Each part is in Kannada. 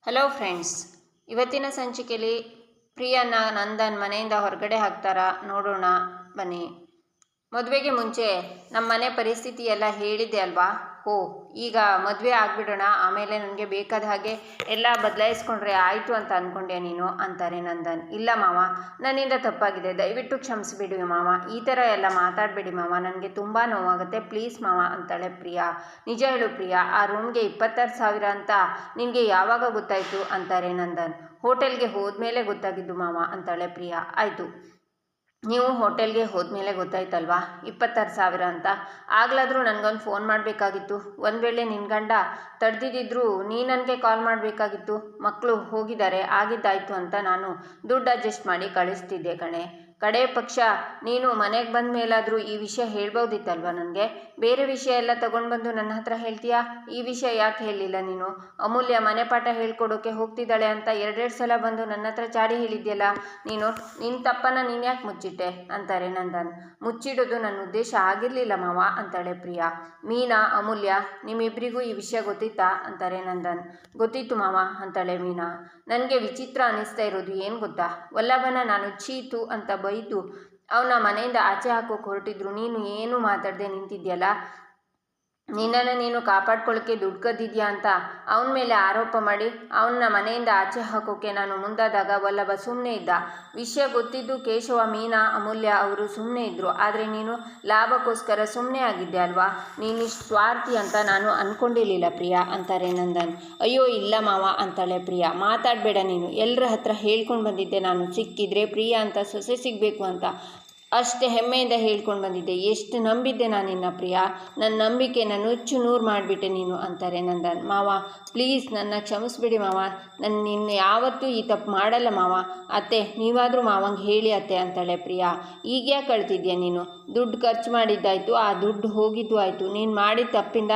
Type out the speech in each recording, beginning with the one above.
ಹಲೋ ಫ್ರೆಂಡ್ಸ್, ಇವತ್ತಿನ ಸಂಚಿಕೆಯಲ್ಲಿ ಪ್ರಿಯನ ನಂದನ್ ಮನೆಯಿಂದ ಹೊರಗಡೆ ಹಾಕ್ತಾರಾ ನೋಡೋಣ ಬನ್ನಿ. ಮದುವೆಗೆ ಮುಂಚೆ ನಮ್ಮ ಮನೆ ಪರಿಸ್ಥಿತಿ ಎಲ್ಲ ಹೇಳಿದ್ದೆ ಅಲ್ವಾ. ಈಗ ಮದುವೆ ಆಗಿಬಿಡೋಣ, ಆಮೇಲೆ ನನಗೆ ಬೇಕಾದ ಹಾಗೆ ಎಲ್ಲ ಬದಲಾಯಿಸ್ಕೊಂಡ್ರೆ ಆಯಿತು ಅಂತ ಅಂದ್ಕೊಂಡೆ ನೀನು ಅಂತಾರೆ ನಂದನ್. ಇಲ್ಲ ಮಾವ, ನನ್ನಿಂದ ತಪ್ಪಾಗಿದೆ, ದಯವಿಟ್ಟು ಕ್ಷಮಿಸಿಬಿಡಿ ಮಾವ, ಈ ಥರ ಎಲ್ಲ ಮಾತಾಡಬೇಡಿ ಮಾವ, ನನಗೆ ತುಂಬ ನೋವಾಗುತ್ತೆ, ಪ್ಲೀಸ್ ಮಾವ ಅಂತಾಳೆ ಪ್ರಿಯಾ. ನಿಜ ಹೇಳು ಪ್ರಿಯಾ, ಆ ರೂಮ್ಗೆ 26,000 ಅಂತ ನಿನಗೆ ಯಾವಾಗ ಗೊತ್ತಾಯಿತು ಅಂತಾರೆ ನಂದನ್. ಹೋಟೆಲ್ಗೆ ಹೋದ್ಮೇಲೆ ಗೊತ್ತಾಗಿದ್ದು ಮಾವ ಅಂತಾಳೆ ಪ್ರಿಯಾ. ಆಯಿತು, ನೀವು ಹೋಟೆಲ್ಗೆ ಹೋದ್ಮೇಲೆ ಗೊತ್ತಾಯ್ತಲ್ವಾ 26,000 ಅಂತ. ಆಗ್ಲಾದರೂ ನನಗೊಂದು ಫೋನ್ ಮಾಡಬೇಕಾಗಿತ್ತು. ಒಂದು ವೇಳೆ ನಿನ್ನ ಗಂಡ ತಡೆದಿದ್ದರೂ ನೀ ನನಗೆ ಕಾಲ್ ಮಾಡಬೇಕಾಗಿತ್ತು. ಮಕ್ಕಳು ಹೋಗಿದ್ದಾರೆ, ಆಗಿದ್ದಾಯಿತು ಅಂತ ನಾನು ದುಡ್ಡು ಅಡ್ಜಸ್ಟ್ ಮಾಡಿ ಕಳಿಸ್ತಿದ್ದೆ ಕಣೆ. ಕಡೆ ಪಕ್ಷ ನೀನು ಮನೆಗೆ ಬಂದ ಮೇಲಾದರೂ ಈ ವಿಷಯ ಹೇಳ್ಬೋದಿತ್ತಲ್ವ ನನಗೆ. ಬೇರೆ ವಿಷಯ ಎಲ್ಲ ತೊಗೊಂಡು ಬಂದು ನನ್ನ ಹತ್ರ ಹೇಳ್ತೀಯಾ? ಈ ವಿಷಯ ಯಾಕೆ ಹೇಳಿಲ್ಲ ನೀನು? ಅಮೂಲ್ಯ ಮನೆ ಪಾಠ ಹೇಳ್ಕೊಡೋಕೆ ಹೋಗ್ತಿದ್ದಾಳೆ ಅಂತ 2 ಸಲ ಬಂದು ನನ್ನ ಹತ್ರ ಚಾಡಿ ಹೇಳಿದ್ಯಲ್ಲ ನೀನು. ನಿನ್ನ ತಪ್ಪನ್ನು ನೀನು ಯಾಕೆ ಮುಚ್ಚಿಟ್ಟೆ ಅಂತಾರೆ ನಂದನ್. ಮುಚ್ಚಿಡೋದು ನನ್ನ ಉದ್ದೇಶ ಆಗಿರಲಿಲ್ಲ ಮಾವ ಅಂತಾಳೆ ಪ್ರಿಯಾ. ಮೀನಾ, ಅಮೂಲ್ಯ, ನಿಮ್ಮಿಬ್ಬರಿಗೂ ಈ ವಿಷಯ ಗೊತ್ತಿತ್ತಾ ಅಂತಾರೆ ನಂದನ್. ಗೊತ್ತಿತ್ತು ಮಾವ ಅಂತಾಳೆ ಮೀನಾ. ನನಗೆ ವಿಚಿತ್ರ ಅನ್ನಿಸ್ತಾ ಇರೋದು ಏನು ಗೊತ್ತಾ, ವಲ್ಲಭನ ನಾನು ಚೀತು ಅಂತ ಬೈದು ಅವನ ಮನೆಯಿಂದ ಆಚೆ ಹಾಕೋಕೆ ಹೊರಟಿದ್ರು ನೀನು ಏನೂ ಮಾತಾಡದೆ ನಿಂತಿದ್ಯಲ್ಲ. ನಿನ್ನನ್ನು ನೀನು ಕಾಪಾಡ್ಕೊಳ್ಳೋಕ್ಕೆ ದುಡ್ಡು ಕದ್ದಿದ್ಯಾ ಅಂತ ಅವನ ಮೇಲೆ ಆರೋಪ ಮಾಡಿ ಅವನ್ನ ಮನೆಯಿಂದ ಆಚೆ ಹಾಕೋಕ್ಕೆ ನಾನು ಮುಂದಾದಾಗ ವಲ್ಲಭ ಸುಮ್ಮನೆ ಇದ್ದ. ವಿಷಯ ಗೊತ್ತಿದ್ದು ಕೇಶವ, ಮೀನಾ, ಅಮೂಲ್ಯ ಅವರು ಸುಮ್ಮನೆ ಇದ್ದರು. ಆದರೆ ನೀನು ಲಾಭಕ್ಕೋಸ್ಕರ ಸುಮ್ಮನೆ ಆಗಿದ್ದೆ ಅಲ್ವಾ. ನೀನಿಷ್ಟು ಸ್ವಾರ್ಥಿ ಅಂತ ನಾನು ಅಂದ್ಕೊಂಡಿರಲಿಲ್ಲ ಪ್ರಿಯಾ ಅಂತಾರೆ ನಂದನ್. ಅಯ್ಯೋ ಇಲ್ಲ ಮಾವ ಅಂತಾಳೆ ಪ್ರಿಯಾ. ಮಾತಾಡಬೇಡ ನೀನು, ಎಲ್ಲರ ಹತ್ರ ಹೇಳ್ಕೊಂಡು ಬಂದಿದ್ದೆ ನಾನು, ಸಿಕ್ಕಿದ್ರೆ ಪ್ರಿಯಾ ಅಂತ ಸೊಸೆ ಸಿಗಬೇಕು ಅಂತ. ಅಷ್ಟೇ ಹೆಮ್ಮೆಯಿಂದ ಹೇಳ್ಕೊಂಡು ಬಂದಿದ್ದೆ. ಎಷ್ಟು ನಂಬಿದ್ದೆ ನಾನು ನಿನ್ನ ಪ್ರಿಯಾ. ನನ್ನ ನಂಬಿಕೆನ ನುಚ್ಚು ನೂರು ಮಾಡಿಬಿಟ್ಟೆ ನೀನು ಅಂತಾರೆ ನಂದನ್. ಮಾವ ಪ್ಲೀಸ್ ನನ್ನ ಕ್ಷಮಿಸ್ಬಿಡಿ ಮಾವ, ನಾನು ನಿನ್ನ ಯಾವತ್ತೂ ಈ ತಪ್ಪು ಮಾಡಲ್ಲ ಮಾವ. ಅತ್ತೆ ನೀವಾದರೂ ಮಾವಂಗೆ ಹೇಳಿ ಅತ್ತೆ ಅಂತಾಳೆ ಪ್ರಿಯಾ. ಈಗ ಯಾಕೆ ಕಳ್ತಿದ್ಯಾ ನೀನು? ದುಡ್ಡು ಖರ್ಚು ಮಾಡಿದ್ದಾಯಿತು, ಆ ದುಡ್ಡು ಹೋಗಿದ್ದು ಆಯಿತು. ನೀನು ಮಾಡಿದ ತಪ್ಪಿಂದ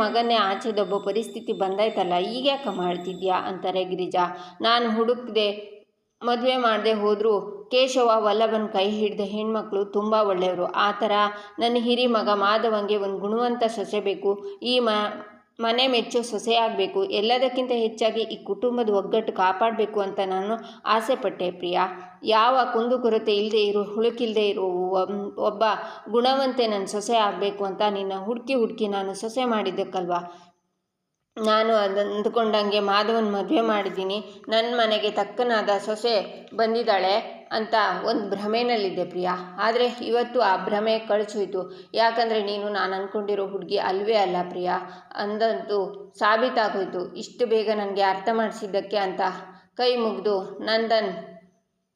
ಮಗನ್ನೇ ಆಚೆ ದಬ್ಬೋ ಪರಿಸ್ಥಿತಿ ಬಂದಾಯ್ತಲ್ಲ, ಈಗ ಯಾಕೆ ಮಾಡ್ತಿದ್ಯಾ ಅಂತಾರೆ ಗಿರಿಜಾ. ನಾನು ಹುಡುಕದೆ ಮದುವೆ ಮಾಡದೆ ಹೋದರೂ ಕೇಶವ, ವಲ್ಲಭನ ಕೈ ಹಿಡಿದ ಹೆಣ್ಮಕ್ಳು ತುಂಬ ಒಳ್ಳೆಯವರು. ಆ ಥರ ನನ್ನ ಹಿರಿ ಮಗ ಮಾಧವಂಗೆ ಒಂದು ಗುಣವಂತ ಸೊಸೆ ಬೇಕು, ಈ ಮನೆ ಮೆಚ್ಚೋ ಸೊಸೆ ಆಗಬೇಕು. ಎಲ್ಲದಕ್ಕಿಂತ ಹೆಚ್ಚಾಗಿ ಈ ಕುಟುಂಬದ ಒಗ್ಗಟ್ಟು ಕಾಪಾಡಬೇಕು ಅಂತ ನಾನು ಆಸೆ ಪಟ್ಟೆ ಪ್ರಿಯಾ. ಯಾವ ಕುಂದುಕೊರತೆ ಇಲ್ಲದೆ ಇರೋ, ಹುಳುಕಿಲ್ಲದೆ ಇರೋ ಒಬ್ಬ ಗುಣವಂತೆ ನನ್ನ ಸೊಸೆ ಆಗಬೇಕು ಅಂತ ನಿನ್ನ ಹುಡುಕಿ ನಾನು ಸೊಸೆ ಮಾಡಿದ್ದಕ್ಕಲ್ವಾ ನಾನು ಅಂದುಕೊಂಡಂಗೆ ಮಾಧವನ ಮದುವೆ ಮಾಡಿದ್ದೀನಿ. ನನ್ನ ಮನೆಗೆ ತಕ್ಕನಾದ ಸೊಸೆ ಬಂದಿದ್ದಾಳೆ ಅಂತ ಒಂದು ಭ್ರಮೆನಲ್ಲಿದ್ದೆ ಪ್ರಿಯಾ. ಆದರೆ ಇವತ್ತು ಆ ಭ್ರಮೆ ಕಳಿಸೋಯ್ತು. ಯಾಕಂದರೆ ನೀನು ನಾನು ಅಂದ್ಕೊಂಡಿರೋ ಹುಡುಗಿ ಅಲ್ವೇ ಅಲ್ಲ ಪ್ರಿಯಾ ಅಂದಂತೂ ಸಾಬೀತಾಗೋಯ್ತು. ಇಷ್ಟು ಬೇಗ ನನಗೆ ಅರ್ಥ ಮಾಡಿಸಿದ್ದಕ್ಕೆ ಅಂತ ಕೈ ಮುಗಿದು ನಂದನ್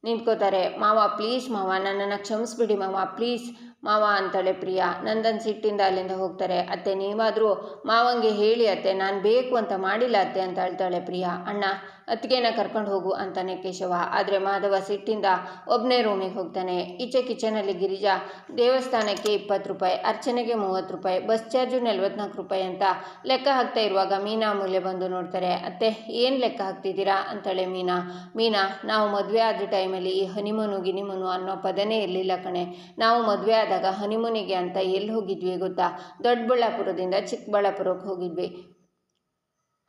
ನಿಂತ್ಕೋತಾರೆ. ಮಾವ ಪ್ಲೀಸ್ ಮಾವ, ನನ್ನನ್ನು ಕ್ಷಮಿಸ್ಬಿಡಿ ಮಾವ, ಪ್ಲೀಸ್ ಮಾವ ಅಂತಾಳೆ ಪ್ರಿಯಾ. ನಂದನ್ ಸಿಟ್ಟಿಂದ ಅಲ್ಲಿಂದ ಹೋಗ್ತಾರೆ. ಅತ್ತೆ ನೀವಾದರೂ ಮಾವಂಗೆ ಹೇಳಿ ಅತ್ತೆ, ನಾನು ಬೇಕು ಅಂತ ಮಾಡಿಲ್ಲ ಅತ್ತೆ ಅಂತ ಹೇಳ್ತಾಳೆ ಪ್ರಿಯಾ. ಅಣ್ಣ ಅತ್ತಿಗೆನ ಕರ್ಕೊಂಡು ಹೋಗು ಅಂತಾನೆ ಕೇಶವ. ಆದರೆ ಮಾಧವ ಸಿಟ್ಟಿಂದ ಒಬ್ಬನೇ ರೂಮಿಗೆ ಹೋಗ್ತಾನೆ. ಈಚೆ ಕಿಚನಲ್ಲಿ ಗಿರಿಜಾ ದೇವಸ್ಥಾನಕ್ಕೆ 20 ರೂಪಾಯಿ, ಅರ್ಚನೆಗೆ 30 ರೂಪಾಯಿ, ಬಸ್ ಚಾರ್ಜು 44 ರೂಪಾಯಿ ಅಂತ ಲೆಕ್ಕ ಹಾಕ್ತಾ ಇರುವಾಗ ಮೀನಾ, ಅಮೂಲ್ಯ ಬಂದು ನೋಡ್ತಾರೆ. ಅತ್ತೆ ಏನು ಲೆಕ್ಕ ಹಾಕ್ತಿದ್ದೀರಾ ಅಂತಾಳೆ ಮೀನಾ, ನಾವು ಮದುವೆ ಆದ ಟೈಮಲ್ಲಿ ಈ ಹನಿಮೂನು ಅನ್ನೋ ಪದನೇ ಇರಲಿಲ್ಲ ಕಣೆ. ನಾವು ಮದುವೆ ಆದಾಗ ಹನಿಮೂನಿಗೆ ಅಂತ ಎಲ್ಲಿ ಹೋಗಿದ್ವಿ ಗೊತ್ತಾ? ದೊಡ್ಡಬಳ್ಳಾಪುರದಿಂದ ಚಿಕ್ಕಬಳ್ಳಾಪುರಕ್ಕೆ ಹೋಗಿದ್ವಿ.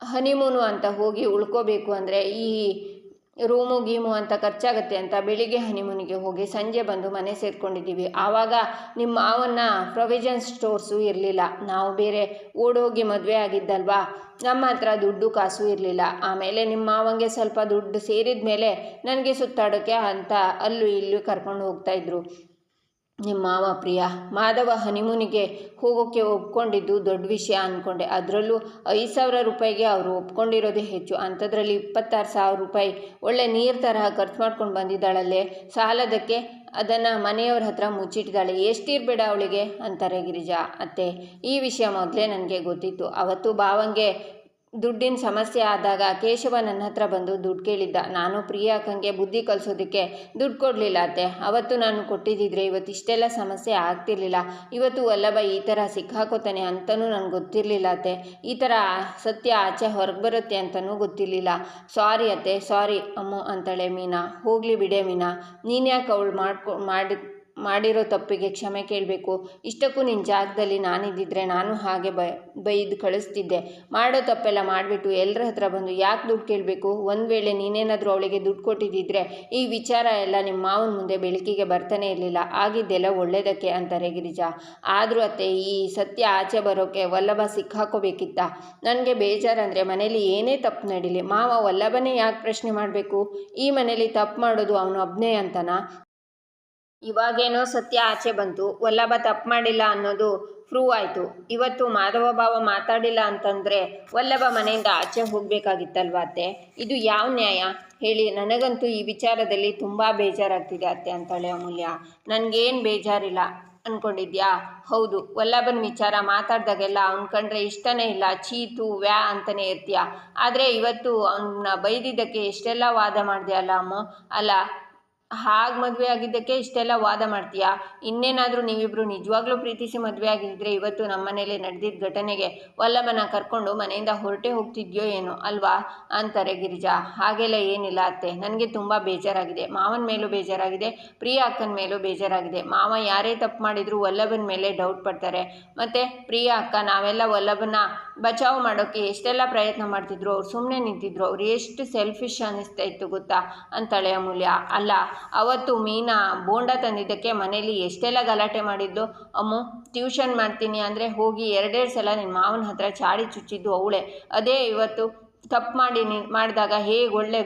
ಹನಿಮೂನು ಅಂತ ಹೋಗಿ ಉಳ್ಕೋಬೇಕು ಅಂದರೆ ಈ ರೂಮು ಗೀಮು ಅಂತ ಖರ್ಚಾಗತ್ತೆ ಅಂತ ಬೆಳಿಗ್ಗೆ ಹನಿಮೂನಿಗೆ ಹೋಗಿ ಸಂಜೆ ಬಂದು ಮನೆ ಸೇರ್ಕೊಂಡಿದ್ದೀವಿ. ಆವಾಗ ನಿಮ್ಮ ಮಾವನ್ನ ಪ್ರೊವಿಷನ್ ಸ್ಟೋರ್ಸು ಇರಲಿಲ್ಲ, ನಾವು ಬೇರೆ ಓಡೋಗಿ ಮದುವೆ ಆಗಿದ್ದಲ್ವಾ, ನಮ್ಮ ಹತ್ರ ದುಡ್ಡು ಕಾಸು ಇರಲಿಲ್ಲ. ಆಮೇಲೆ ನಿಮ್ಮ ಮಾವಂಗೆ ಸ್ವಲ್ಪ ದುಡ್ಡು ಸೇರಿದ ಮೇಲೆ ನನಗೆ ಸುತ್ತಾಡೋಕ್ಕೆ ಅಂತ ಅಲ್ಲೂ ಇಲ್ಲೂ ಕರ್ಕೊಂಡು ಹೋಗ್ತಾಯಿದ್ರು ನಿಮ್ಮ ಮಾವ ಪ್ರಿಯಾ. ಮಾಧವ ಹನಿಮೂನಿಗೆ ಹೋಗೋಕ್ಕೆ ಒಪ್ಕೊಂಡಿದ್ದು ದೊಡ್ಡ ವಿಷಯ ಅಂದ್ಕೊಂಡೆ. ಅದರಲ್ಲೂ 5,000 ರೂಪಾಯಿಗೆ ಅವರು ಒಪ್ಕೊಂಡಿರೋದೇ ಹೆಚ್ಚು. ಅಂಥದ್ರಲ್ಲಿ 26,000 ರೂಪಾಯಿ ಒಳ್ಳೆ ನೀರು ತರಹ ಖರ್ಚು ಮಾಡ್ಕೊಂಡು ಬಂದಿದ್ದಾಳಲ್ಲೇ, ಸಾಲದಕ್ಕೆ ಅದನ್ನು ಮನೆಯವ್ರ ಹತ್ರ ಮುಚ್ಚಿಟ್ಟಿದ್ದಾಳೆ. ಎಷ್ಟಿರಬೇಡ ಅವಳಿಗೆ ಅಂತಾರೆ ಗಿರಿಜಾ. ಅತ್ತೆ ಈ ವಿಷಯ ಮೊದಲೇ ನನಗೆ ಗೊತ್ತಿತ್ತು. ಅವತ್ತು ಭಾವಂಗೆ ದುಡ್ಡಿನ ಸಮಸ್ಯೆ ಆದಾಗ ಕೇಶವ ನನ್ನ ಹತ್ರ ಬಂದು ದುಡ್ಡು ಕೇಳಿದ್ದ. ನಾನು ಪ್ರಿಯಾಕಂಗೆ ಬುದ್ಧಿ ಕಲಿಸೋದಕ್ಕೆ ದುಡ್ಡು ಕೊಡಲಿಲ್ಲ ಅತ್ತೆ. ಅವತ್ತು ನಾನು ಕೊಟ್ಟಿದ್ದಿದ್ರೆ ಇವತ್ತು ಇಷ್ಟೆಲ್ಲ ಸಮಸ್ಯೆ ಆಗ್ತಿರ್ಲಿಲ್ಲ. ಇವತ್ತು ವಲ್ಲಭ ಈ ಥರ ಸಿಕ್ಕಾಕೋತಾನೆ ಅಂತಲೂ ನನಗೆ ಗೊತ್ತಿರಲಿಲ್ಲ ಅತ್ತೆ. ಈ ಥರ ಸತ್ಯ ಆಚೆ ಹೊರಗೆ ಬರುತ್ತೆ ಅಂತಲೂ ಗೊತ್ತಿರಲಿಲ್ಲ. ಸಾರಿ ಅತ್ತೆ, ಸಾರಿ ಅಮ್ಮು ಅಂತಾಳೆ ಮೀನಾ. ಹೋಗಲಿ ಬಿಡೆ ಮೀನಾ, ನೀನು ಯಾಕೆ ಅವಳು ಮಾಡಿರೋ ತಪ್ಪಿಗೆ ಕ್ಷಮೆ ಕೇಳಬೇಕು. ಇಷ್ಟಕ್ಕೂ ನಿನ್ನ ಜಾಗದಲ್ಲಿ ನಾನಿದ್ದಿದ್ರೆ ನಾನು ಹಾಗೆ ಬೈದು ಕಳಿಸ್ತಿದ್ದೆ. ಮಾಡೋ ತಪ್ಪೆಲ್ಲ ಮಾಡಿಬಿಟ್ಟು ಎಲ್ಲರ ಹತ್ರ ಬಂದು ಯಾಕೆ ದುಡ್ಡು ಕೇಳಬೇಕು? ಒಂದು ವೇಳೆ ನೀನೇನಾದರೂ ಅವಳಿಗೆ ದುಡ್ಡು ಕೊಟ್ಟಿದ್ದಿದ್ರೆ ಈ ವಿಚಾರ ಎಲ್ಲ ನಿಮ್ಮ ಮಾವನ ಮುಂದೆ ಬೆಳಕಿಗೆ ಬರ್ತಾನೆ ಇರಲಿಲ್ಲ. ಆಗಿದ್ದೆಲ್ಲ ಒಳ್ಳೇದಕ್ಕೆ ಅಂತಾರೆ ಗಿರಿಜಾ. ಆದರೂ ಅತ್ತೆ, ಈ ಸತ್ಯ ಆಚೆ ಬರೋಕ್ಕೆ ವಲ್ಲಭ ಸಿಕ್ಕಾಕೋಬೇಕಿತ್ತ? ನನಗೆ ಬೇಜಾರಂದರೆ ಮನೇಲಿ ಏನೇ ತಪ್ಪು ನಡೀಲಿ ಮಾವ ವಲ್ಲಭನೇ ಯಾಕೆ ಪ್ರಶ್ನೆ ಮಾಡಬೇಕು? ಈ ಮನೇಲಿ ತಪ್ಪು ಮಾಡೋದು ಅವನು ಒಬ್ಬನೇ ಅಂತನಾ? ಇವಾಗೇನೋ ಸತ್ಯ ಆಚೆ ಬಂತು, ವಲ್ಲಭ ತಪ್ಪು ಮಾಡಿಲ್ಲ ಅನ್ನೋದು ಪ್ರೂವ್ ಆಯಿತು. ಇವತ್ತು ಮಾಧವ ಭಾವ ಮಾತಾಡಿಲ್ಲ ಅಂತಂದರೆ ವಲ್ಲಭ ಮನೆಯಿಂದ ಆಚೆ ಹೋಗಬೇಕಾಗಿತ್ತಲ್ವ ಅತ್ತೆ? ಇದು ಯಾವ ನ್ಯಾಯ ಹೇಳಿ? ನನಗಂತೂ ಈ ವಿಚಾರದಲ್ಲಿ ತುಂಬ ಬೇಜಾರಾಗ್ತಿದೆ ಅತ್ತೆ ಅಂತಾಳೆ ಅಮೂಲ್ಯ. ನನಗೇನು ಬೇಜಾರಿಲ್ಲ ಅಂದ್ಕೊಂಡಿದ್ಯಾ? ಹೌದು, ವಲ್ಲಭನ ವಿಚಾರ ಮಾತಾಡ್ದಾಗೆಲ್ಲ ಅವ್ನು ಕಂಡ್ರೆ ಇಷ್ಟನೇ ಇಲ್ಲ, ಚೀತು ವ್ಯಾ ಅಂತಲೇ ಇರ್ತೀಯ. ಆದರೆ ಇವತ್ತು ಅವನ್ನ ಬೈದಿದ್ದಕ್ಕೆ ಎಷ್ಟೆಲ್ಲ ವಾದ ಮಾಡಿದೆ ಅಲ್ಲ ಅಮ್ಮ? ಅಲ್ಲ, ಹಾಗೆ ಮದುವೆ ಆಗಿದ್ದಕ್ಕೆ ಇಷ್ಟೆಲ್ಲ ವಾದ ಮಾಡ್ತೀಯಾ? ಇನ್ನೇನಾದರೂ ನೀವಿಬ್ಬರು ನಿಜವಾಗ್ಲೂ ಪ್ರೀತಿಸಿ ಮದುವೆ ಆಗಿದ್ದರೆ ಇವತ್ತು ನಮ್ಮ ಮನೇಲಿ ನಡೆದಿದ್ದ ಘಟನೆಗೆ ವಲ್ಲಭನ ಕರ್ಕೊಂಡು ಮನೆಯಿಂದ ಹೊರಟೆ ಹೋಗ್ತಿದ್ಯೋ ಏನೋ ಅಲ್ವಾ ಅಂತಾರೆ ಗಿರಿಜಾ. ಹಾಗೆಲ್ಲ ಏನಿಲ್ಲ ಅತ್ತೆ, ನನಗೆ ತುಂಬ ಬೇಜಾರಾಗಿದೆ. ಮಾವನ ಮೇಲೂ ಬೇಜಾರಾಗಿದೆ, ಪ್ರಿಯಾ ಅಕ್ಕನ ಮೇಲೂ ಬೇಜಾರಾಗಿದೆ. ಮಾವ ಯಾರೇ ತಪ್ಪು ಮಾಡಿದರೂ ವಲ್ಲಭನ ಮೇಲೆ ಡೌಟ್ ಪಡ್ತಾರೆ. ಮತ್ತು ಪ್ರಿಯಾ ಅಕ್ಕ ನಾವೆಲ್ಲ ವಲ್ಲಭನ ಬಚಾವ್ ಮಾಡೋಕ್ಕೆ ಎಷ್ಟೆಲ್ಲ ಪ್ರಯತ್ನ ಮಾಡ್ತಿದ್ರು, ಅವ್ರು ಸುಮ್ಮನೆ ನಿಂತಿದ್ರು. ಅವ್ರು ಎಷ್ಟು ಸೆಲ್ಫಿಶ್ ಅನ್ನಿಸ್ತಾ ಇತ್ತು ಗೊತ್ತಾ ಅಂತಾಳೆ ಅಮೂಲ್ಯ. ಅಲ್ಲ, ಅವತ್ತು ಮೀನಾ ಬೋಂಡ ತಂದಿದ್ದಕ್ಕೆ ಮನೇಲಿ ಎಷ್ಟೆಲ್ಲ ಗಲಾಟೆ ಮಾಡಿದ್ಲು ಅಮ್ಮು. ಟ್ಯೂಷನ್ ಮಾಡ್ತೀನಿ ಅಂದರೆ ಹೋಗಿ ಎರಡೆರಡು ಸಲ ನಿನ್ನ ಮಾವನ ಹತ್ರ ಚಾಡಿ ಚುಚ್ಚಿದ್ದು ಅವಳೇ. ಅದೇ ಇವತ್ತು ತಪ್ಪು ಮಾಡಿದಾಗ ಹೇಗೆ ಒಳ್ಳೆ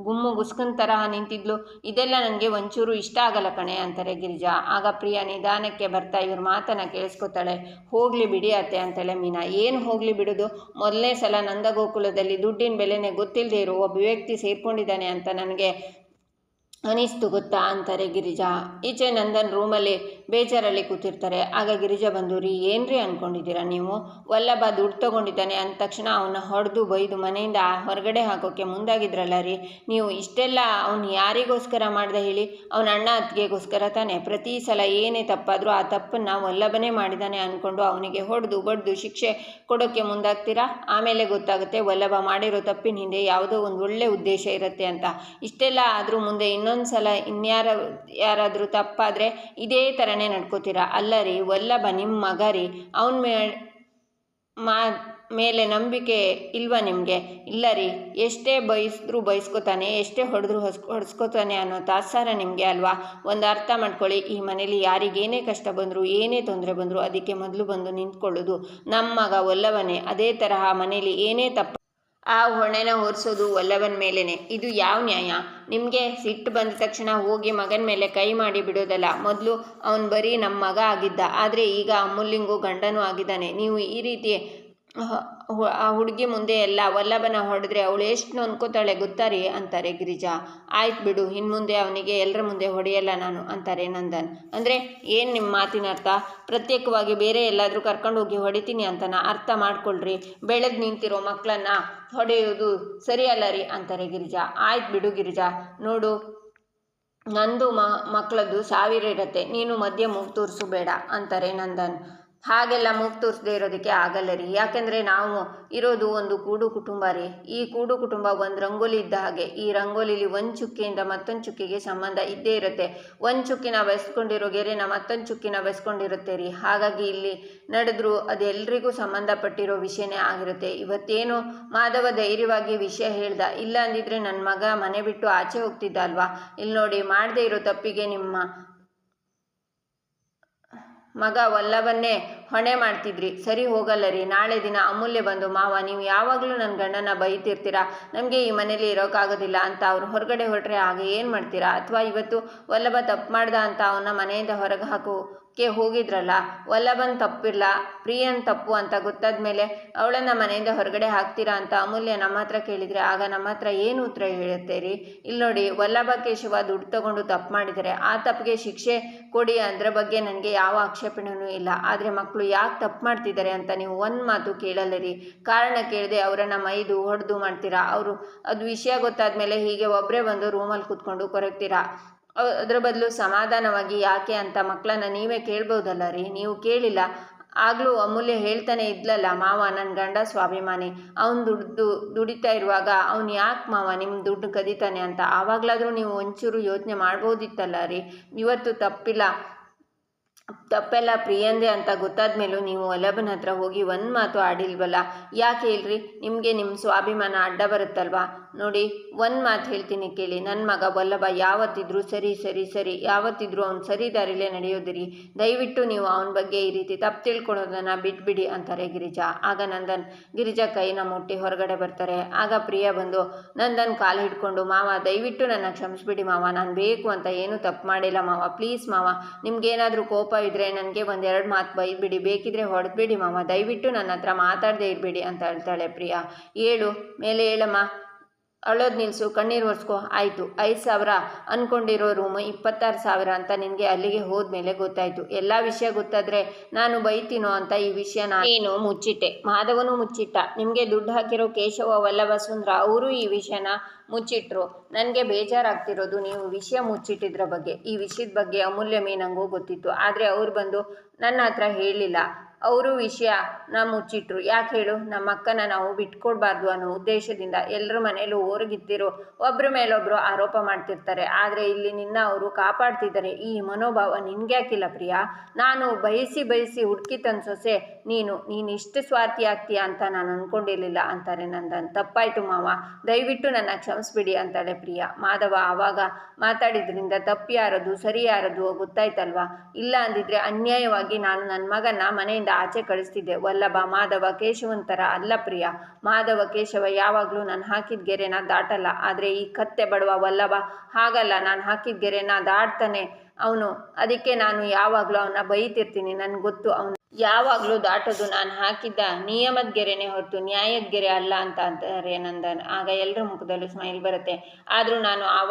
ಗುಮ್ಮು ಗುಸ್ಕನ್ ತರಹ ನಿಂತಿದ್ಲು. ಇದೆಲ್ಲ ನನಗೆ ಒಂಚೂರು ಇಷ್ಟ ಆಗಲ್ಲ ಕಣೆ ಅಂತಾರೆ ಗಿರಿಜಾ. ಆಗ ಪ್ರಿಯಾ ನಿಧಾನಕ್ಕೆ ಬರ್ತಾ ಇವ್ರ ಮಾತನ್ನು ಕೇಳಿಸ್ಕೊತಾಳೆ. ಹೋಗಲಿ ಬಿಡಿ ಅತ್ತೆ ಅಂತಾಳೆ ಮೀನಾ. ಏನು ಹೋಗಲಿ ಬಿಡೋದು? ಮೊದಲನೇ ಸಲ ನಂದಗೋಕುಲದಲ್ಲಿ ದುಡ್ಡಿನ ಬೆಲೆನೇ ಗೊತ್ತಿಲ್ಲದೆ ಇರೋ ಒಬ್ಬ ವ್ಯಕ್ತಿ ಸೇರ್ಕೊಂಡಿದ್ದಾನೆ ಅಂತ ನನಗೆ ಅನಿಸ್ತು ಗೊತ್ತಾ ಅಂತಾರೆ ಗಿರಿಜಾ. ಈಚೆ ನಂದನ್ ರೂಮಲ್ಲಿ ಬೇಜಾರಲ್ಲಿ ಕೂತಿರ್ತಾರೆ. ಆಗ ಗಿರಿಜಾ ಬಂದು, ರೀ ಏನ್ರಿ ಅಂದ್ಕೊಂಡಿದ್ದೀರಾ ನೀವು? ವಲ್ಲಭ ದುಡ್ಡು ತೊಗೊಂಡಿದ್ದಾನೆ ಅಂದ ತಕ್ಷಣ ಅವನ್ನ ಹೊಡೆದು ಬೈದು ಮನೆಯಿಂದ ಹೊರಗಡೆ ಹಾಕೋಕ್ಕೆ ಮುಂದಾಗಿದ್ರಲ್ಲ ರೀ ನೀವು. ಇಷ್ಟೆಲ್ಲ ಅವನು ಯಾರಿಗೋಸ್ಕರ ಮಾಡ್ದೆ ಹೇಳಿ? ಅವನ ಅಣ್ಣ ಅತ್ತಿಗೆಗೋಸ್ಕರ ತಾನೆ. ಪ್ರತಿ ಸಲ ಏನೇ ತಪ್ಪಾದರೂ ಆ ತಪ್ಪನ್ನು ವಲ್ಲಭನೇ ಮಾಡಿದ್ದಾನೆ ಅಂದ್ಕೊಂಡು ಅವನಿಗೆ ಹೊಡೆದು ಬಡ್ದು ಶಿಕ್ಷೆ ಕೊಡೋಕ್ಕೆ ಮುಂದಾಗ್ತೀರಾ? ಆಮೇಲೆ ಗೊತ್ತಾಗುತ್ತೆ ವಲ್ಲಭ ಮಾಡಿರೋ ತಪ್ಪಿನ ಹಿಂದೆ ಯಾವುದೋ ಒಂದು ಒಳ್ಳೆ ಉದ್ದೇಶ ಇರುತ್ತೆ ಅಂತ. ಇಷ್ಟೆಲ್ಲ ಆದರೂ ಮುಂದೆ ಇನ್ನೊಂದು ಸಲ ಯಾರಾದರೂ ತಪ್ಪಾದರೆ ಇದೇ ಥರನೇ ನಡ್ಕೋತೀರಾ? ಅಲ್ಲ ರೀ, ವಲ್ಲಭ ನಿಮ್ಮ ಮಗ ರೀ. ಅವನ ಮೇಲೆ ನಂಬಿಕೆ ಇಲ್ವಾ ನಿಮಗೆ? ಇಲ್ಲ ರೀ, ಎಷ್ಟೇ ಬೈಸಿದ್ರೂ ಬೈಸ್ಕೊತಾನೆ, ಎಷ್ಟೇ ಹೊಡೆದ್ರೂ ಹೊಡೆಸ್ಕೊತಾನೆ ಅನ್ನೋ ತಾತ್ಸಾರ ನಿಮಗೆ ಅಲ್ವಾ? ಒಂದು ಅರ್ಥ ಮಾಡ್ಕೊಳ್ಳಿ, ಈ ಮನೇಲಿ ಯಾರಿಗೇನೇ ಕಷ್ಟ ಬಂದರೂ ಏನೇ ತೊಂದರೆ ಬಂದರೂ ಅದಕ್ಕೆ ಮೊದಲು ಬಂದು ನಿಂತ್ಕೊಳ್ಳೋದು ನಮ್ಮ ಮಗ ವಲ್ಲಭನೇ. ಅದೇ ತರಹ ಮನೇಲಿ ಏನೇ ತಪ್ಪು ಆ ಹೊಣೆನ ಹೊರಿಸೋದು ವಲ್ಲಭನ ಮೇಲೇ. ಇದು ಯಾವ ನ್ಯಾಯ? ನಿಮಗೆ ಸಿಟ್ಟು ಬಂದ ತಕ್ಷಣ ಹೋಗಿ ಮಗನ ಮೇಲೆ ಕೈ ಮಾಡಿ ಬಿಡೋದಲ್ಲ. ಮೊದಲು ಅವನು ಬರೀ ನಮ್ಮ ಮಗ ಆಗಿದ್ದ, ಆದರೆ ಈಗ ಅಮೂಲ್ಯಂಗೂ ಗಂಡನೂ ಆಗಿದ್ದಾನೆ. ನೀವು ಈ ರೀತಿ ಆ ಹುಡುಗಿ ಮುಂದೆ ಎಲ್ಲ ವಲ್ಲಭನ ಹೊಡೆದ್ರೆ ಅವಳು ಎಷ್ಟು ನೊಂದ್ಕೋತಾಳೆ ಗೊತ್ತಾ ರೀ ಅಂತಾರೆ ಗಿರಿಜಾ. ಆಯ್ತು ಬಿಡು, ಇನ್ನು ಮುಂದೆ ಅವನಿಗೆ ಎಲ್ಲರ ಮುಂದೆ ಹೊಡೆಯಲ್ಲ ನಾನು ಅಂತಾರೆ ನಂದನ್. ಅಂದರೆ ಏನು ನಿಮ್ಮ ಮಾತಿನ ಅರ್ಥ? ಪ್ರತ್ಯೇಕವಾಗಿ ಬೇರೆ ಎಲ್ಲಾದರೂ ಕರ್ಕೊಂಡು ಹೋಗಿ ಹೊಡಿತೀನಿ ಅಂತನಾ? ಅರ್ಥ ಮಾಡ್ಕೊಳ್ರಿ. ಬೆಳೆದು ನಿಂತಿರೋ ಮಕ್ಕಳನ್ನ ಹೊಡೆಯೋದು ಸರಿಯಲ್ಲ ರೀ ಅಂತಾರೆ ಗಿರಿಜಾ. ಆಯ್ತು ಬಿಡು ಗಿರಿಜಾ, ನೋಡು ನಂದು ಮಕ್ಕಳದ್ದು 1000 ಇರುತ್ತೆ, ನೀನು ಮಧ್ಯೆ ಮೂಗು ತೋರಿಸು ಬೇಡ ಅಂತಾರೆ ನಂದನ್. ಹಾಗೆಲ್ಲ ಮೂಗು ತೋರಿಸದೇ ಇರೋದಕ್ಕೆ ಆಗಲ್ಲ ರೀ. ಯಾಕೆಂದರೆ ನಾವು ಇರೋದು ಒಂದು ಕೂಡು ಕುಟುಂಬ ರೀ. ಈ ಕೂಡು ಕುಟುಂಬ ಒಂದು ರಂಗೋಲಿ ಇದ್ದ ಹಾಗೆ. ಈ ರಂಗೋಲಿಲಿ ಒಂದು ಚುಕ್ಕಿಯಿಂದ ಮತ್ತೊಂದು ಚುಕ್ಕಿಗೆ ಸಂಬಂಧ ಇದ್ದೇ ಇರುತ್ತೆ. ಒಂದು ಚುಕ್ಕಿನ ಬೆಸ್ಕೊಂಡಿರೋ ಗೆರೆನ ಮತ್ತೊಂದು ಚುಕ್ಕಿನ ಬೆಸ್ಕೊಂಡಿರುತ್ತೆ ರೀ. ಹಾಗಾಗಿ ಇಲ್ಲಿ ನಡೆದ್ರೂ ಅದೆಲ್ಲರಿಗೂ ಸಂಬಂಧಪಟ್ಟಿರೋ ವಿಷಯನೇ ಆಗಿರುತ್ತೆ. ಇವತ್ತೇನು ಮಾಧವ ಧೈರ್ಯವಾಗಿ ವಿಷಯ ಹೇಳ್ದ, ಇಲ್ಲ ಅಂದಿದ್ರೆ ನನ್ನ ಮಗ ಮನೆ ಬಿಟ್ಟು ಆಚೆ ಹೋಗ್ತಿದ್ದ ಅಲ್ವಾ? ಇಲ್ಲಿ ನೋಡಿ, ಮಾಡದೇ ಇರೋ ತಪ್ಪಿಗೆ ನಿಮ್ಮ ಮಗ ವಲ್ಲಭನ್ನೇ ಹೊಣೆ ಮಾಡ್ತಿದ್ರಿ, ಸರಿ ಹೋಗಲ್ಲ ರೀ. ನಾಳೆ ದಿನ ಅಮೂಲ್ಯ ಬಂದು, ಮಾವ ನೀವು ಯಾವಾಗಲೂ ನನ್ನ ಗಂಡನ ಬೈತಿರ್ತೀರಾ, ನಮಗೆ ಈ ಮನೇಲಿ ಇರೋಕ್ಕಾಗೋದಿಲ್ಲ ಅಂತ ಅವ್ರು ಹೊರಗಡೆ ಹೊರಟ್ರೆ ಆಗ ಏನು ಮಾಡ್ತೀರಾ? ಅಥವಾ ಇವತ್ತು ವಲ್ಲಭ ತಪ್ಪು ಮಾಡ್ದ ಅಂತ ಅವನ್ನ ಮನೆಯಿಂದ ಹೊರಗೆ ಹಾಕೋಕ್ಕೆ ಹೋಗಿದ್ರಲ್ಲ, ವಲ್ಲಭನ ತಪ್ಪಿಲ್ಲ ಪ್ರಿಯನ್ ತಪ್ಪು ಅಂತ ಗೊತ್ತಾದ ಮೇಲೆ ಅವಳನ್ನು ಮನೆಯಿಂದ ಹೊರಗಡೆ ಹಾಕ್ತೀರಾ ಅಂತ ಅಮೂಲ್ಯ ನಮ್ಮ ಹತ್ರ ಕೇಳಿದರೆ ಆಗ ನಮ್ಮ ಹತ್ರ ಏನು ಉತ್ತರ ಹೇಳುತ್ತೆ ರೀ? ಇಲ್ಲಿ ನೋಡಿ, ವಲ್ಲಭ ಕೇಶವ ದುಡ್ಡು ತಗೊಂಡು ತಪ್ಪು ಮಾಡಿದರೆ ಆ ತಪ್ಪಿಗೆ ಶಿಕ್ಷೆ ಕೊಡಿ, ಅದರ ಬಗ್ಗೆ ನನಗೆ ಯಾವ ಆಕ್ಷೇಪಣೆಯೂ ಇಲ್ಲ. ಆದರೆ ಮಕ್ಕಳು ಯಾಕೆ ತಪ್ಪು ಮಾಡ್ತಿದ್ದಾರೆ ಅಂತ ನೀವು ಒಂದು ಮಾತು ಕೇಳಲ್ಲ ರೀ. ಕಾರಣ ಕೇಳದೆ ಅವರನ್ನು ಮೈದು ಹೊಡೆದು ಮಾಡ್ತೀರಾ. ಅದು ವಿಷಯ ಗೊತ್ತಾದ ಮೇಲೆ ಹೀಗೆ ಒಬ್ಬರೇ ಬಂದು ರೂಮಲ್ಲಿ ಕೂತ್ಕೊಂಡು ಕೊರಗ್ತೀರಾ. ಅದರ ಬದಲು ಸಮಾಧಾನವಾಗಿ ಯಾಕೆ ಅಂತ ಮಕ್ಕಳನ್ನ ನೀವೇ ಕೇಳ್ಬೋದಲ್ಲ ರೀ. ನೀವು ಕೇಳಿಲ್ಲ, ಆಗಲೂ ಅಮೂಲ್ಯ ಹೇಳ್ತಾನೆ ಇದ್ಲಲ್ಲ, ಮಾವ ನನ್ನ ಗಂಡ ಸ್ವಾಭಿಮಾನಿ, ಅವನು ದುಡಿತಾ ಇರುವಾಗ ಅವ್ನು ಯಾಕೆ ಮಾವ ನಿಮ್ಮ ದುಡ್ಡು ಕದೀತಾನೆ ಅಂತ. ಆವಾಗಲಾದರೂ ನೀವು ಒಂಚೂರು ಯೋಚನೆ ಮಾಡ್ಬೋದಿತ್ತಲ್ಲ ರೀ. ಇವತ್ತು ತಪ್ಪೆಲ್ಲ ಪ್ರಿಯಂದೆ ಅಂತ ಗೊತ್ತಾದ ಮೇಲೂ ನೀವು ವಲ್ಲಭನ ಹತ್ರ ಹೋಗಿ ಒಂದು ಮಾತು ಆಡಿಲ್ವಲ್ಲ. ಯಾಕೆ ಹೇಳ್ರಿ? ನಿಮಗೆ ನಿಮ್ಮ ಸ್ವಾಭಿಮಾನ ಅಡ್ಡ ಬರುತ್ತಲ್ವಾ? ನೋಡಿ, ಒಂದು ಮಾತು ಹೇಳ್ತೀನಿ ಕೇಳಿ. ನನ್ನ ಮಗ ವಲ್ಲಭ ಯಾವತ್ತಿದ್ರೂ ಸರಿ, ಯಾವತ್ತಿದ್ರೂ ಅವ್ನು ಸರಿ ದಾರಿಲೇ ನಡೆಯೋದಿರಿ. ದಯವಿಟ್ಟು ನೀವು ಅವನ ಬಗ್ಗೆ ಈ ರೀತಿ ತಪ್ಪು ತಿಳ್ಕೊಳ್ಳೋದನ್ನು ಬಿಟ್ಬಿಡಿ ಅಂತಾರೆ ಗಿರಿಜಾ. ಆಗ ನಂದನ್ ಗಿರಿಜಾ ಕೈನ ಮುಟ್ಟಿ ಹೊರಗಡೆ ಬರ್ತಾರೆ. ಆಗ ಪ್ರಿಯಾ ಬಂದು ನಂದನ್ ಕಾಲು ಹಿಡ್ಕೊಂಡು, ಮಾವ ದಯವಿಟ್ಟು ನನ್ನ ಕ್ಷಮಿಸ್ಬಿಡಿ ಮಾವ, ನಾನು ಬೇಕು ಅಂತ ಏನೂ ತಪ್ಪು ಮಾಡಿಲ್ಲ ಮಾವ, ಪ್ಲೀಸ್ ಮಾವ, ನಿಮ್ಗೇನಾದರೂ ಕೋಪ ಇದ್ರೆ ನನಗೆ ಒಂದೆರಡು ಮಾತು ಬೈದ್ಬಿಡಿ, ಬೇಕಿದ್ರೆ ಹೊಡೆದ್ಬಿಡಿ ಮಾವ, ದಯವಿಟ್ಟು ನನ್ನ ಹತ್ರ ಮಾತಾಡದೇ ಇರಬೇಡಿ ಅಂತ ಹೇಳ್ತಾಳೆ ಪ್ರಿಯಾ. ಏಳು ಮೇಲೆ ಹೇಳಮ್ಮ, ಅಳೋದು ನಿಲ್ಲಿಸು, ಕಣ್ಣೀರು ಒರೆಸ್ಕೊ. ಆಯಿತು, 5,000 ಅಂದ್ಕೊಂಡಿರೋ ರೂಮು 26,000 ಅಂತ ನಿನಗೆ ಅಲ್ಲಿಗೆ ಹೋದ್ಮೇಲೆ ಗೊತ್ತಾಯಿತು. ಎಲ್ಲ ವಿಷಯ ಗೊತ್ತಾದರೆ ನಾನು ಬೈತೀನೋ ಅಂತ ಈ ವಿಷಯ ನೀನು ಮುಚ್ಚಿಟ್ಟೆ, ಮಾಧವನು ಮುಚ್ಚಿಟ್ಟ. ನಿಮಗೆ ದುಡ್ಡು ಹಾಕಿರೋ ಕೇಶವ, ವಲ್ಲಭ, ಸುಂದ್ರ ಅವರು ಈ ವಿಷಯನ ಮುಚ್ಚಿಟ್ರು. ನನಗೆ ಬೇಜಾರಾಗ್ತಿರೋದು ನೀವು ವಿಷಯ ಮುಚ್ಚಿಟ್ಟಿದ್ರ ಬಗ್ಗೆ. ಈ ವಿಷಯದ ಬಗ್ಗೆ ಅಮೂಲ್ಯ ಮೀನಂಗೂ ಗೊತ್ತಿತ್ತು, ಆದರೆ ಅವ್ರು ಬಂದು ನನ್ನ ಹತ್ರ ಹೇಳಲಿಲ್ಲ. ಅವರು ವಿಷಯನ ಮುಚ್ಚಿಟ್ರು. ಯಾಕೆ ಹೇಳು? ನಮ್ಮ ಅಕ್ಕನ ನಾವು ಬಿಟ್ಕೊಡ್ಬಾರ್ದು ಅನ್ನೋ ಉದ್ದೇಶದಿಂದ ಎಲ್ಲರ ಮನೇಲೂ ಹೊರಗಿತ್ತಿರೋ ಒಬ್ಬರ ಮೇಲೊಬ್ಬರು ಆರೋಪ ಮಾಡ್ತಿರ್ತಾರೆ. ಆದರೆ ಇಲ್ಲಿ ನಿನ್ನ ಅವರು ಕಾಪಾಡ್ತಿದ್ದಾರೆ. ಈ ಮನೋಭಾವ ನಿನ್ಗ್ಯಾಕಿಲ್ಲ ಪ್ರಿಯಾ? ನಾನು ಬಯಸಿ ಹುಡುಕಿ ತಂದ ಸೊಸೆ ನೀನು ಇಷ್ಟು ಸ್ವಾರ್ಥಿ ಆಗ್ತೀಯಾ ಅಂತ ನಾನು ಅಂದ್ಕೊಂಡಿರಲಿಲ್ಲ ಅಂತಾರೆ ನಂದನ್. ತಪ್ಪಾಯಿತು ಮಾವ, ದಯವಿಟ್ಟು ನನ್ನ ಕ್ಷಮಿಸ್ಬಿಡಿ ಅಂತಾಳೆ ಪ್ರಿಯಾ. ಮಾಧವ ಆವಾಗ ಮಾತಾಡಿದ್ರಿಂದ ತಪ್ಪು ಯಾರದು ಸರಿ ಯಾರದು ಗೊತ್ತಾಯ್ತಲ್ವಾ? ಇಲ್ಲ ಅಂದಿದ್ರೆ ಅನ್ಯಾಯವಾಗಿ ನಾನು ನನ್ನ ಮಗನ ಮನೆಯಿಂದ ಆಚೆ ಕಳಿಸ್ತಿದ್ದೆ. ವಲ್ಲಭ, ಮಾಧವ, ಕೇಶವನ್ ಥರ ಅಲ್ಲ ಪ್ರಿಯಾ. ಮಾಧವ, ಕೇಶವ ಯಾವಾಗಲೂ ನಾನು ಹಾಕಿದ ಗೆರೆನ ದಾಟಲ್ಲ. ಆದರೆ ಈ ಕತ್ತೆ ಬಡವ ವಲ್ಲಭ ಹಾಗಲ್ಲ, ನಾನು ಹಾಕಿದ ಗೆರೆನ ದಾಟ್ತಾನೆ ಅವನು. ಅದಕ್ಕೆ ನಾನು ಯಾವಾಗಲೂ ಅವನ್ನ ಬೈತಿರ್ತೀನಿ. ನನಗೆ ಗೊತ್ತು ಅವನು ಯಾವಾಗಲೂ ದಾಟೋದು ನಾನು ಹಾಕಿದ್ದ ನಿಯಮದ ಗೆರೆನೇ ಹೊರತು ನ್ಯಾಯದ ಗೆರೆ ಅಲ್ಲ ಅಂತ ಅಂತಾರೆ ನಂದನ್. ಆಗ ಎಲ್ಲರ ಮುಖದಲ್ಲೂ ಸ್ಮೈಲ್ ಬರುತ್ತೆ. ಆದರೂ ನಾನು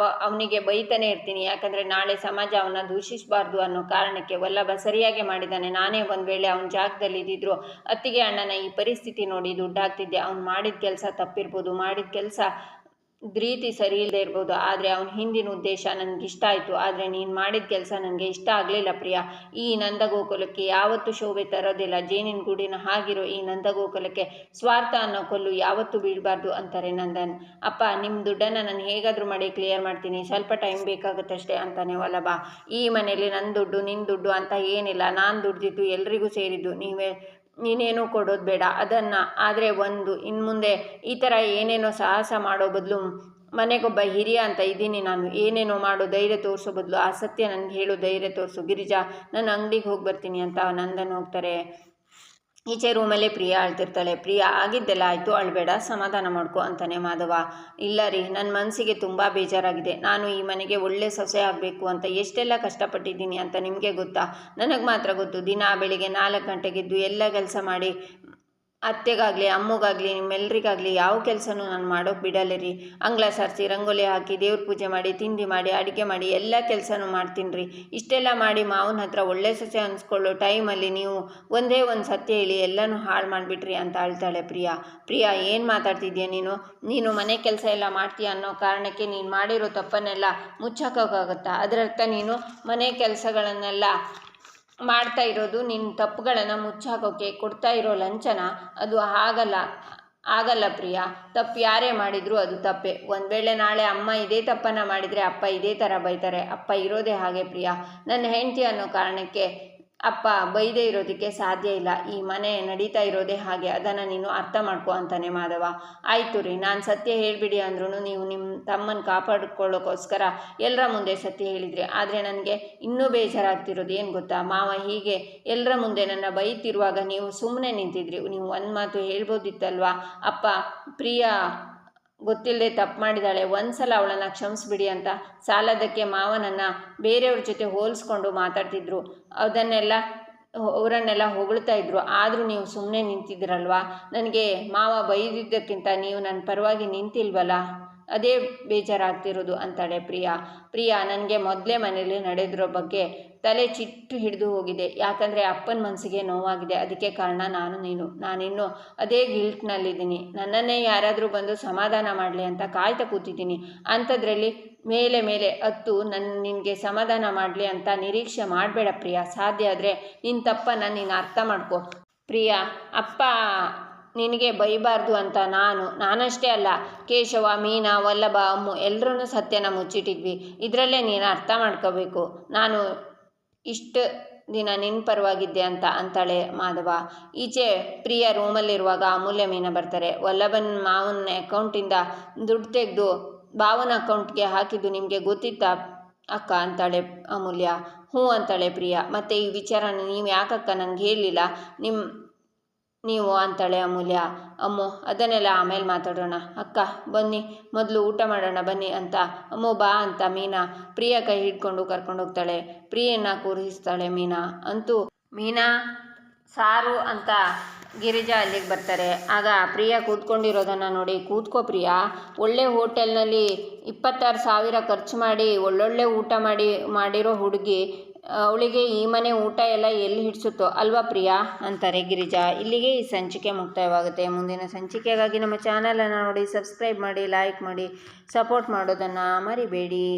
ಅವನಿಗೆ ಬೈತಾನೆ ಇರ್ತೀನಿ, ಯಾಕಂದರೆ ನಾಳೆ ಸಮಾಜ ಅವನ್ನ ದೂಷಿಸಬಾರ್ದು ಅನ್ನೋ ಕಾರಣಕ್ಕೆ. ವಲ್ಲಭ ಸರಿಯಾಗಿ ಮಾಡಿದ್ದಾನೆ. ನಾನೇ ಒಂದು ವೇಳೆ ಅವನ ಜಾಗದಲ್ಲಿ ಇದ್ದಿದ್ರು ಅತ್ತಿಗೆ ಅಣ್ಣನ ಈ ಪರಿಸ್ಥಿತಿ ನೋಡಿ ದುಡ್ಡು ಹಾಕ್ತಿದ್ದೆ. ಅವ್ನು ಮಾಡಿದ ಕೆಲಸ ತಪ್ಪಿರ್ಬೋದು, ಮಾಡಿದ ಕೆಲಸ ರೀತಿ ಸರಿ ಇಲ್ಲದೆ ಇರ್ಬೋದು, ಆದರೆ ಅವನ ಹಿಂದಿನ ಉದ್ದೇಶ ನನಗಿಷ್ಟ ಆಯಿತು. ಆದರೆ ನೀನು ಮಾಡಿದ ಕೆಲಸ ನನಗೆ ಇಷ್ಟ ಆಗಲಿಲ್ಲ ಪ್ರಿಯಾ. ಈ ನಂದಗೋಕುಲಕ್ಕೆ ಯಾವತ್ತೂ ಶೋಭೆ ತರೋದಿಲ್ಲ. ಜೇನಿನ ಗೂಡಿನ ಹಾಗಿರೋ ಈ ನಂದಗೋಕುಲಕ್ಕೆ ಸ್ವಾರ್ಥ ಅನ್ನೋ ಕೊಲ್ಲು ಯಾವತ್ತೂ ಬೀಳಬಾರ್ದು ಅಂತಾರೆ ನಂದನ್. ಅಪ್ಪ, ನಿಮ್ಮ ದುಡ್ಡನ್ನು ನಾನು ಹೇಗಾದರೂ ಮಾಡಿ ಕ್ಲಿಯರ್ ಮಾಡ್ತೀನಿ, ಸ್ವಲ್ಪ ಟೈಮ್ ಬೇಕಾಗುತ್ತಷ್ಟೇ ಅಂತಾನೆ ವಲ್ಲಭ. ಈ ಮನೇಲಿ ನನ್ನ ದುಡ್ಡು ನಿನ್ನ ದುಡ್ಡು ಅಂತ ಏನಿಲ್ಲ. ನಾನು ದುಡ್ದಿದ್ದು ಎಲ್ರಿಗೂ ಸೇರಿದ್ದು. ನೀನೇನೂ ಕೊಡೋದು ಬೇಡ ಅದನ್ನು. ಆದರೆ ಇನ್ನು ಮುಂದೆ ಈ ಥರ ಏನೇನೋ ಸಾಹಸ ಮಾಡೋ ಬದಲು ಮನೆಗೊಬ್ಬ ಹಿರಿಯ ಅಂತ ಇದ್ದೀನಿ ನಾನು. ಏನೇನೋ ಮಾಡೋ ಧೈರ್ಯ ತೋರಿಸೋ ಬದಲು ಆ ಸತ್ಯ ನನಗೆ ಹೇಳೋ ಧೈರ್ಯ ತೋರಿಸು. ಗಿರಿಜಾ, ನಾನು ಅಂಗಡಿಗೆ ಹೋಗಿ ಬರ್ತೀನಿ ಅಂತ ನಂದನ್ ಹೋಗ್ತಾರೆ. ಈಚೆ ರೂಮಲ್ಲೇ ಪ್ರಿಯಾ ಅಳ್ತಿರ್ತಾಳೆ. ಪ್ರಿಯಾ, ಆಗಿದ್ದೆಲ್ಲ ಆಯಿತು, ಅಳಬೇಡ, ಸಮಾಧಾನ ಮಾಡ್ಕೊ ಅಂತಾನೆ ಮಾಧವ. ಇಲ್ಲ ರೀ, ನನ್ನ ಮನಸ್ಸಿಗೆ ತುಂಬ ಬೇಜಾರಾಗಿದೆ. ನಾನು ಈ ಮನೆಗೆ ಒಳ್ಳೆ ಸೊಸೆ ಆಗಬೇಕು ಅಂತ ಎಷ್ಟೆಲ್ಲ ಕಷ್ಟಪಟ್ಟಿದ್ದೀನಿ ಅಂತ ನಿಮಗೆ ಗೊತ್ತಾ? ನನಗೆ ಮಾತ್ರ ಗೊತ್ತು. ದಿನ ಬೆಳಿಗ್ಗೆ 4 ಗಂಟೆಗೆದ್ದು ಎಲ್ಲ ಕೆಲಸ ಮಾಡಿ ಅತ್ತೆಗಾಗಲಿ ಅಮ್ಮಗಾಗಲಿ ನಿಮ್ಮೆಲ್ರಿಗಾಗಲಿ ಯಾವ ಕೆಲಸನೂ ನಾನು ಮಾಡೋಕೆ ಬಿಡಲ್ಲ ರೀ. ಅಂಗಳ ಸಾರಿಸಿ, ರಂಗೋಲಿ ಹಾಕಿ, ದೇವ್ರ ಪೂಜೆ ಮಾಡಿ, ತಿಂಡಿ ಮಾಡಿ, ಅಡುಗೆ ಮಾಡಿ, ಎಲ್ಲ ಕೆಲಸನೂ ಮಾಡ್ತೀನಿ ರೀ. ಇಷ್ಟೆಲ್ಲ ಮಾಡಿ ಮಾವನ ಹತ್ರ ಒಳ್ಳೆ ಸೊಸೆ ಅನ್ಸ್ಕೊಳ್ಳೋ ಟೈಮಲ್ಲಿ ನೀವು ಒಂದೇ ಒಂದು ಸತ್ಯ ಹೇಳಿ ಎಲ್ಲನೂ ಹಾಳು ಮಾಡಿಬಿಟ್ರಿ ಅಂತ ಅಳ್ತಾಳೆ ಪ್ರಿಯಾ. ಪ್ರಿಯಾ, ಏನು ಮಾತಾಡ್ತಿದ್ಯಾ ನೀನು ಮನೆ ಕೆಲಸ ಎಲ್ಲ ಮಾಡ್ತೀಯ ಅನ್ನೋ ಕಾರಣಕ್ಕೆ ನೀನು ಮಾಡಿರೋ ತಪ್ಪನ್ನೆಲ್ಲ ಮುಚ್ಚಾಕೋಕ್ಕಾಗತ್ತಾ? ಅದರರ್ಥ ನೀನು ಮನೆ ಕೆಲಸಗಳನ್ನೆಲ್ಲ ಮಾಡ್ತಾ ಇರೋದು ನಿನ್ನ ತಪ್ಪುಗಳನ್ನು ಮುಚ್ಚಾಕೋಕ್ಕೆ ಕೊಡ್ತಾ ಇರೋ ಲಂಚನ? ಅದು ಆಗಲ್ಲ ಪ್ರಿಯಾ. ತಪ್ಪು ಯಾರೇ ಮಾಡಿದರೂ ಅದು ತಪ್ಪೇ. ಒಂದು ವೇಳೆ ನಾಳೆ ಅಮ್ಮ ಇದೇ ತಪ್ಪನ್ನು ಮಾಡಿದರೆ ಅಪ್ಪ ಇದೇ ಥರ ಬೈತಾರೆ. ಅಪ್ಪ ಇರೋದೇ ಹಾಗೆ ಪ್ರಿಯಾ. ನನ್ನ ಹೆಂಡತಿ ಅನ್ನೋ ಕಾರಣಕ್ಕೆ ಅಪ್ಪ ಬೈದೇ ಇರೋದಕ್ಕೆ ಸಾಧ್ಯ ಇಲ್ಲ. ಈ ಮನೆ ನಡೀತಾ ಇರೋದೇ ಹಾಗೆ, ಅದನ್ನು ನೀನು ಅರ್ಥ ಮಾಡ್ಕೊ ಅಂತಾನೆ ಮಾಧವ. ಆಯಿತು ರೀ, ನಾನು ಸತ್ಯ ಹೇಳಿಬಿಡಿ ಅಂದ್ರೂ ನೀವು ನಿಮ್ಮ ತಮ್ಮನ ಕಾಪಾಡ್ಕೊಳ್ಳೋಕ್ಕೋಸ್ಕರ ಎಲ್ಲರ ಮುಂದೆ ಸತ್ಯ ಹೇಳಿದ್ರಿ. ಆದರೆ ನನಗೆ ಇನ್ನೂ ಬೇಜಾರಾಗ್ತಿರೋದು ಏನು ಗೊತ್ತಾ? ಮಾವ ಹೀಗೆ ಎಲ್ಲರ ಮುಂದೆ ನನ್ನ ಬೈತಿರುವಾಗ ನೀವು ಸುಮ್ಮನೆ ನಿಂತಿದ್ರಿ. ನೀವು ಒಂದು ಮಾತು ಹೇಳ್ಬೋದಿತ್ತಲ್ವಾ? ಅಪ್ಪ, ಪ್ರಿಯಾ ಗೊತ್ತಿಲ್ಲದೆ ತಪ್ಪು ಮಾಡಿದಾಳೆ, ಒಂದ್ಸಲ ಅವಳನ್ನು ಕ್ಷಮಿಸ್ಬಿಡಿ ಅಂತ. ಸಾಲದಕ್ಕೆ ಮಾವನನ್ನು ಬೇರೆಯವ್ರ ಜೊತೆ ಹೋಲಿಸ್ಕೊಂಡು ಮಾತಾಡ್ತಿದ್ರು, ಅವರನ್ನೆಲ್ಲ ಹೊಗಳ್ತಾ ಇದ್ರು. ಆದರೂ ನೀವು ಸುಮ್ಮನೆ ನಿಂತಿದ್ರಲ್ವಾ? ನನಗೆ ಮಾವ ಬೈದಿದ್ದಕ್ಕಿಂತ ನೀವು ನನ್ನ ಪರವಾಗಿ ನಿಂತಿಲ್ವಲ್ಲ? ಅದೇ ಬೇಜಾರಾಗ್ತಿರೋದು ಅಂತಾಳೆ ಪ್ರಿಯಾ ನನಗೆ ಮೊದಲೇ ಮನೇಲಿ ನಡೆದಿರೋ ಬಗ್ಗೆ ತಲೆ ಚಿಟ್ಟು ಹಿಡಿದು ಹೋಗಿದೆ. ಯಾಕಂದರೆ ಅಪ್ಪನ ಮನಸ್ಸಿಗೆ ನೋವಾಗಿದೆ. ಅದಕ್ಕೆ ಕಾರಣ ನಾನಿನ್ನು ಅದೇ ಗಿಲ್ಟ್ನಲ್ಲಿದ್ದೀನಿ. ನನ್ನನ್ನೇ ಯಾರಾದರೂ ಬಂದು ಸಮಾಧಾನ ಮಾಡಲಿ ಅಂತ ಕಾಯ್ತಾ ಕೂತಿದ್ದೀನಿ. ಅಂಥದ್ರಲ್ಲಿ ಮೇಲೆ ಹತ್ತು ನಿನಗೆ ಸಮಾಧಾನ ಮಾಡಲಿ ಅಂತ ನಿರೀಕ್ಷೆ ಮಾಡಬೇಡ ಪ್ರಿಯಾ. ಸಾಧ್ಯ ಆದರೆ ನಿನ್ನ ತಪ್ಪನ್ನು ನೀನು ಅರ್ಥ ಮಾಡ್ಕೊ ಪ್ರಿಯಾ. ಅಪ್ಪ ನಿನಗೆ ಬೈಬಾರ್ದು ಅಂತ ನಾನಷ್ಟೇ ಅಲ್ಲ, ಕೇಶವ, ಮೀನಾ, ವಲ್ಲಭ, ಅಮ್ಮು ಎಲ್ಲರೂ ಸತ್ಯನ ಮುಚ್ಚಿಟ್ಟಿದ್ವಿ. ಇದರಲ್ಲೇ ನೀನು ಅರ್ಥ ಮಾಡ್ಕೋಬೇಕು ನಾನು ಇಷ್ಟು ದಿನ ನಿನ್ನ ಪರವಾಗಿದ್ದೆ ಅಂತಾಳೆ ಮಾಧವ. ಈಚೆ ಪ್ರಿಯಾ ರೂಮಲ್ಲಿರುವಾಗ ಅಮೂಲ್ಯ, ಮೀನಾ ಬರ್ತಾರೆ. ವಲ್ಲಭನ ಮಾವನ ಅಕೌಂಟಿಂದ ದುಡ್ಡು ತೆಗೆದು ಭಾವನ ಅಕೌಂಟ್ಗೆ ಹಾಕಿದ್ದು ನಿಮಗೆ ಗೊತ್ತಿತ್ತಾ ಅಕ್ಕ ಅಂತಾಳೆ ಅಮೂಲ್ಯ. ಹ್ಞೂ ಅಂತಾಳೆ ಪ್ರಿಯಾ. ಮತ್ತು ಈ ವಿಚಾರನ ನೀವು ಯಾಕಕ್ಕ ನನಗೆ ಹೇಳಲಿಲ್ಲ ನೀವು ಅಂತಾಳೆ ಅಮೂಲ್ಯ. ಅಮ್ಮು ಅದನ್ನೆಲ್ಲ ಆಮೇಲೆ ಮಾತಾಡೋಣ. ಅಕ್ಕ ಬನ್ನಿ ಮೊದಲು ಊಟ ಮಾಡೋಣ ಬನ್ನಿ ಅಂತ ಅಮ್ಮು ಬಾ ಅಂತ ಮೀನಾ ಪ್ರಿಯಾ ಕೈ ಹಿಡ್ಕೊಂಡು ಕರ್ಕೊಂಡೋಗ್ತಾಳೆ. ಪ್ರಿಯನ್ನ ಕೂರಿಸ್ತಾಳೆ ಮೀನಾ. ಅಂತೂ ಮೀನಾ ಸಾರು ಅಂತ ಗಿರಿಜಾ ಅಲ್ಲಿಗೆ ಬರ್ತಾರೆ. ಆಗ ಪ್ರಿಯಾ ಕೂತ್ಕೊಂಡಿರೋದನ್ನು ನೋಡಿ, ಕೂತ್ಕೋ ಪ್ರಿಯಾ, ಒಳ್ಳೆ ಹೋಟೆಲ್ನಲ್ಲಿ 26,000 ಖರ್ಚು ಮಾಡಿ ಒಳ್ಳೊಳ್ಳೆ ಊಟ ಮಾಡಿರೋ ಹುಡುಗಿ, ಅವಳಿಗೆ ಈ ಮನೆ ಊಟ ಎಲ್ಲ ಎಲ್ಲಿ ಹಿಡಿಸುತ್ತೋ ಅಲ್ವಾ ಪ್ರಿಯಾ ಅಂತಾರೆ ಗಿರಿಜಾ. ಇಲ್ಲಿಗೆ ಈ ಸಂಚಿಕೆ ಮುಕ್ತಾಯವಾಗುತ್ತೆ. ಮುಂದಿನ ಸಂಚಿಕೆಗಾಗಿ ನಮ್ಮ ಚಾನಲನ್ನು ನೋಡಿ, ಸಬ್ಸ್ಕ್ರೈಬ್ ಮಾಡಿ, ಲೈಕ್ ಮಾಡಿ, ಸಪೋರ್ಟ್ ಮಾಡೋದನ್ನು ಮರಿಬೇಡಿ.